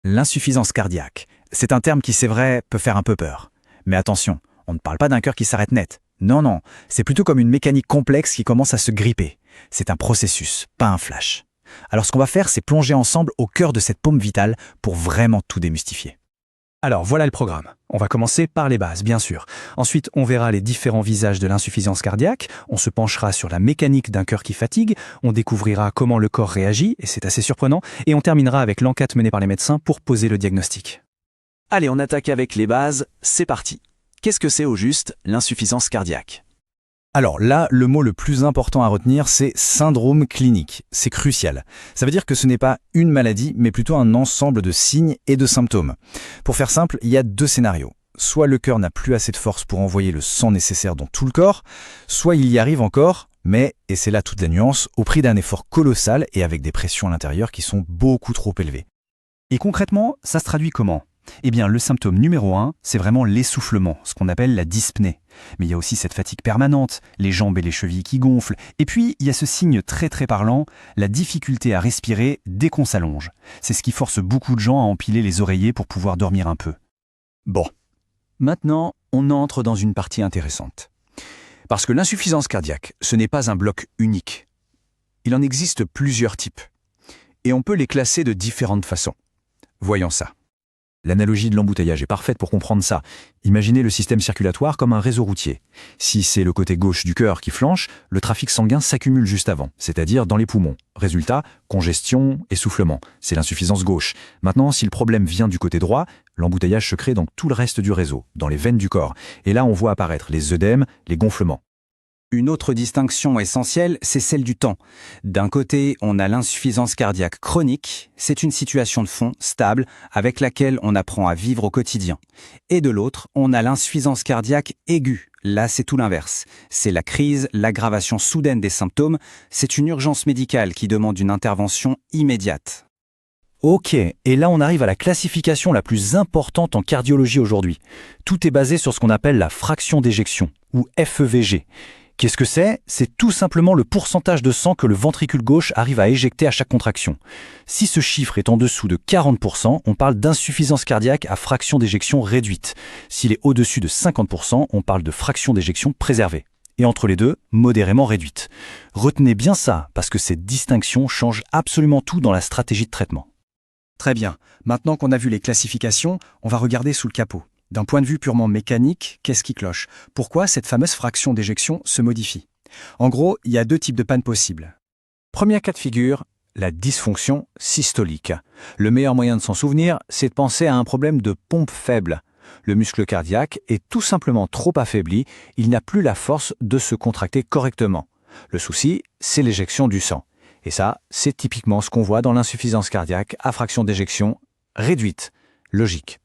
L'insuffisance cardiaque, c'est un terme qui, c'est vrai, peut faire un peu peur. Mais attention, on ne parle pas d'un cœur qui s'arrête net. Non, non, c'est plutôt comme une mécanique complexe qui commence à se gripper. C'est un processus, pas un flash. Alors ce qu'on va faire, c'est plonger ensemble au cœur de cette pompe vitale pour vraiment tout démystifier. Alors voilà le programme. On va commencer par les bases, bien sûr. Ensuite, on verra les différents visages de l'insuffisance cardiaque, on se penchera sur la mécanique d'un cœur qui fatigue, on découvrira comment le corps réagit, et c'est assez surprenant, et on terminera avec l'enquête menée par les médecins pour poser le diagnostic. Allez, on attaque avec les bases, c'est parti. Qu'est-ce que c'est au juste, l'insuffisance cardiaque ? Alors là, le mot le plus important à retenir, c'est syndrome clinique. C'est crucial. Ça veut dire que ce n'est pas une maladie, mais plutôt un ensemble de signes et de symptômes. Pour faire simple, il y a deux scénarios. Soit le cœur n'a plus assez de force pour envoyer le sang nécessaire dans tout le corps, soit il y arrive encore, mais, et c'est là toute la nuance, au prix d'un effort colossal et avec des pressions à l'intérieur qui sont beaucoup trop élevées. Et concrètement, ça se traduit comment ? Eh bien, le symptôme numéro 1, c'est vraiment l'essoufflement, ce qu'on appelle la dyspnée. Mais il y a aussi cette fatigue permanente, les jambes et les chevilles qui gonflent. Et puis, il y a ce signe très parlant, la difficulté à respirer dès qu'on s'allonge. C'est ce qui force beaucoup de gens à empiler les oreillers pour pouvoir dormir un peu. Bon, maintenant, on entre dans une partie intéressante. Parce que l'insuffisance cardiaque, ce n'est pas un bloc unique. Il en existe plusieurs types. Et on peut les classer de différentes façons. Voyons ça. L'analogie de l'embouteillage est parfaite pour comprendre ça. Imaginez le système circulatoire comme un réseau routier. Si c'est le côté gauche du cœur qui flanche, le trafic sanguin s'accumule juste avant, c'est-à-dire dans les poumons. Résultat, congestion, essoufflement. C'est l'insuffisance gauche. Maintenant, si le problème vient du côté droit, l'embouteillage se crée dans tout le reste du réseau, dans les veines du corps. Et là, on voit apparaître les œdèmes, les gonflements. Une autre distinction essentielle, c'est celle du temps. D'un côté, on a l'insuffisance cardiaque chronique, c'est une situation de fond stable avec laquelle on apprend à vivre au quotidien. Et de l'autre, on a l'insuffisance cardiaque aiguë. Là, c'est tout l'inverse. C'est la crise, l'aggravation soudaine des symptômes, c'est une urgence médicale qui demande une intervention immédiate. Ok, et là on arrive à la classification la plus importante en cardiologie aujourd'hui. Tout est basé sur ce qu'on appelle la fraction d'éjection, ou FEVG. Qu'est-ce que c'est ? C'est tout simplement le pourcentage de sang que le ventricule gauche arrive à éjecter à chaque contraction. Si ce chiffre est en dessous de 40%, on parle d'insuffisance cardiaque à fraction d'éjection réduite. S'il est au-dessus de 50%, on parle de fraction d'éjection préservée. Et entre les deux, modérément réduite. Retenez bien ça, parce que cette distinction change absolument tout dans la stratégie de traitement. Très bien. Maintenant qu'on a vu les classifications, on va regarder sous le capot. D'un point de vue purement mécanique, qu'est-ce qui cloche ? Pourquoi cette fameuse fraction d'éjection se modifie ? En gros, il y a deux types de pannes possibles. Premier cas de figure, la dysfonction systolique. Le meilleur moyen de s'en souvenir, c'est de penser à un problème de pompe faible. Le muscle cardiaque est tout simplement trop affaibli, il n'a plus la force de se contracter correctement. Le souci, c'est l'éjection du sang. Et ça, c'est typiquement ce qu'on voit dans l'insuffisance cardiaque à fraction d'éjection réduite. Logique.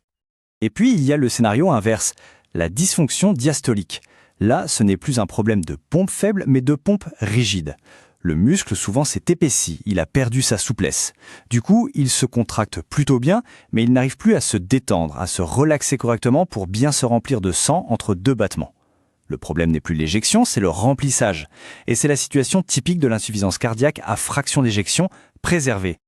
Et puis, il y a le scénario inverse, la dysfonction diastolique. Là, ce n'est plus un problème de pompe faible, mais de pompe rigide. Le muscle, souvent, s'est épaissi, il a perdu sa souplesse. Du coup, il se contracte plutôt bien, mais il n'arrive plus à se détendre, à se relaxer correctement pour bien se remplir de sang entre deux battements. Le problème n'est plus l'éjection, c'est le remplissage. Et c'est la situation typique de l'insuffisance cardiaque à fraction d'éjection préservée.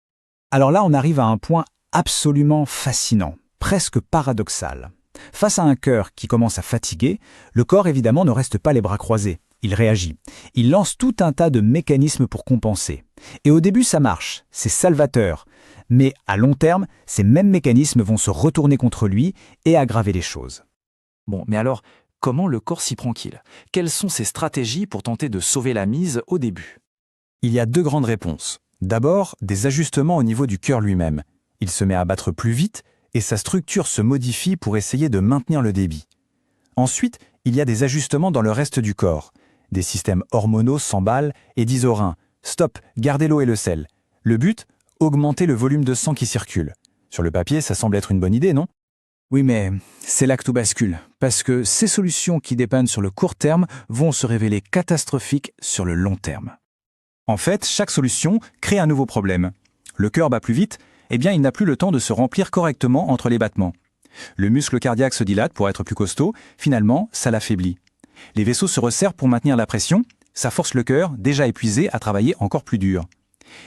Alors là, on arrive à un point absolument fascinant. Presque paradoxal. Face à un cœur qui commence à fatiguer, le corps évidemment ne reste pas les bras croisés. Il réagit. Il lance tout un tas de mécanismes pour compenser. Et au début, ça marche. C'est salvateur. Mais à long terme, ces mêmes mécanismes vont se retourner contre lui et aggraver les choses. Bon, mais alors, comment le corps s'y prend-il ? Quelles sont ses stratégies pour tenter de sauver la mise au début ? Il y a deux grandes réponses. D'abord, des ajustements au niveau du cœur lui-même. Il se met à battre plus vite, et sa structure se modifie pour essayer de maintenir le débit. Ensuite, il y a des ajustements dans le reste du corps. Des systèmes hormonaux s'emballent et disent au rein « Stop, gardez l'eau et le sel ». Le but ? Augmenter le volume de sang qui circule. Sur le papier, ça semble être une bonne idée, non ? Oui, mais c'est là que tout bascule, parce que ces solutions qui dépannent sur le court terme vont se révéler catastrophiques sur le long terme. En fait, chaque solution crée un nouveau problème. Le cœur bat plus vite, eh bien, il n'a plus le temps de se remplir correctement entre les battements. Le muscle cardiaque se dilate pour être plus costaud, finalement, ça l'affaiblit. Les vaisseaux se resserrent pour maintenir la pression, ça force le cœur, déjà épuisé, à travailler encore plus dur.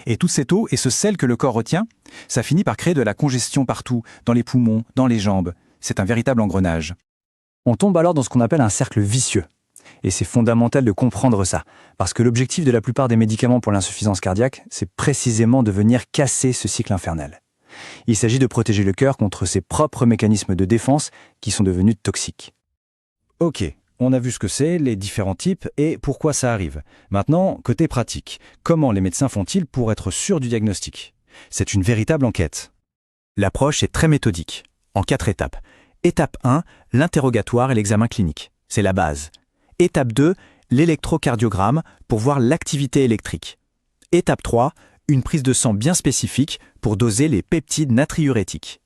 Et toute cette eau et ce sel que le corps retient, ça finit par créer de la congestion partout, dans les poumons, dans les jambes. C'est un véritable engrenage. On tombe alors dans ce qu'on appelle un cercle vicieux. Et c'est fondamental de comprendre ça, parce que l'objectif de la plupart des médicaments pour l'insuffisance cardiaque, c'est précisément de venir casser ce cycle infernal. Il s'agit de protéger le cœur contre ses propres mécanismes de défense qui sont devenus toxiques. Ok, on a vu ce que c'est, les différents types et pourquoi ça arrive. Maintenant, côté pratique, comment les médecins font-ils pour être sûrs du diagnostic? C'est une véritable enquête. L'approche est très méthodique, en 4 étapes. Étape 1, l'interrogatoire et l'examen clinique. C'est la base. Étape 2, l'électrocardiogramme pour voir l'activité électrique. Étape 3, une prise de sang bien spécifique pour doser les peptides natriurétiques.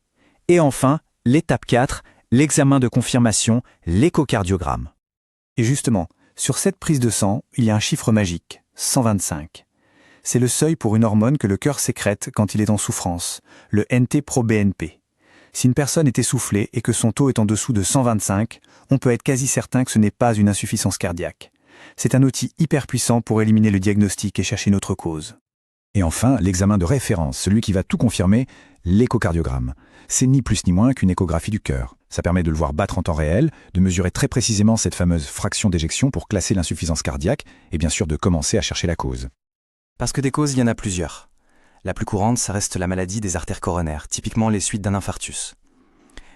Et enfin, l'étape 4, l'examen de confirmation, l'échocardiogramme. Et justement, sur cette prise de sang, il y a un chiffre magique, 125. C'est le seuil pour une hormone que le cœur sécrète quand il est en souffrance, le NT-proBNP. Si une personne est essoufflée et que son taux est en dessous de 125, on peut être quasi certain que ce n'est pas une insuffisance cardiaque. C'est un outil hyper puissant pour éliminer le diagnostic et chercher une autre cause. Et enfin, l'examen de référence, celui qui va tout confirmer, l'échocardiogramme. C'est ni plus ni moins qu'une échographie du cœur. Ça permet de le voir battre en temps réel, de mesurer très précisément cette fameuse fraction d'éjection pour classer l'insuffisance cardiaque et bien sûr de commencer à chercher la cause. Parce que des causes, il y en a plusieurs. La plus courante, ça reste la maladie des artères coronaires, typiquement les suites d'un infarctus.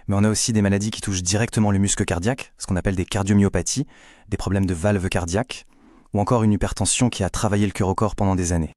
Mais on a aussi des maladies qui touchent directement le muscle cardiaque, ce qu'on appelle des cardiomyopathies, des problèmes de valve cardiaque, ou encore une hypertension qui a travaillé le cœur au corps pendant des années.